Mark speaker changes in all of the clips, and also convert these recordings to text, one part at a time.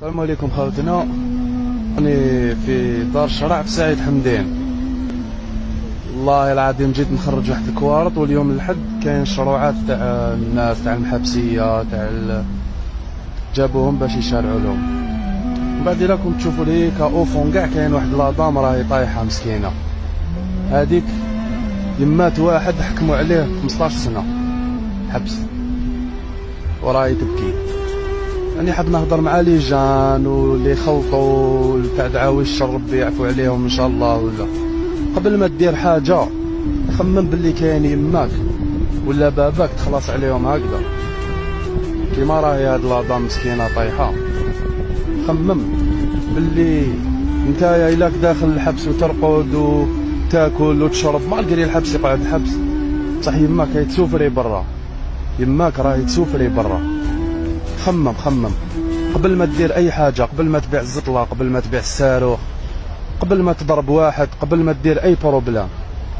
Speaker 1: السلام عليكم خاوتنا. راني في دار الشرع في سعيد حمدين. والله العظيم جيت نخرج واحد الكوارط، واليوم الحد كاين شروعات تاع الناس تاع المحابسيه جابوهم باش يشارعوا لهم. من بعد راكم تشوفوا لي كاوفون كاع كاين واحد لادام راهي طايحه مسكينه. هذيك يمات واحد حكموا عليه 15 سنه حبس وراهي تبكي. راني حاب نهضر مع لي جان واللي خلطوا تاع دعاوي الشر، ربي يعفو عليهم ان شاء الله. ولا قبل ما دير حاجه خمم باللي كاين يماك ولا باباك تخلص عليهم هكذا كيما راهي هاد لادام مسكينه طايحه. خمم باللي نتايا الاك داخل الحبس وترقد وتاكل وتشرب مالقري الحبس يقعد الحبس، صح يماك هي تسوفري برا، يماك راهي تسوفري برا. خمم قبل ما دير اي حاجه، قبل ما تبيع الزطله، قبل ما تبيع الصاروخ، قبل ما تضرب واحد، قبل ما دير اي بروبلام،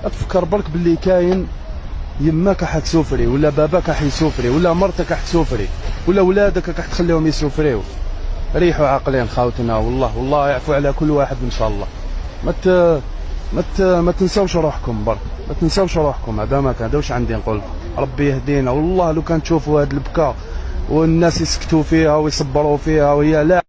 Speaker 1: تفكر برك باللي كاين يماك راح تسوفري ولا باباك راح يسوفري ولا مرتك راح تسوفري ولا ولادك راح تخليهم يسوفريو. ريحوا عاقلين خاوتنا، والله يعفو على كل واحد ان شاء الله. ما تنساوش روحكم برك، ما تنساوش روحكم. هذا ما كان واش عندي نقول. ربي يهدينا. والله لو كان تشوفوا هاد البكاء والناس يسكتوا فيها ويصبروا فيها وهي لا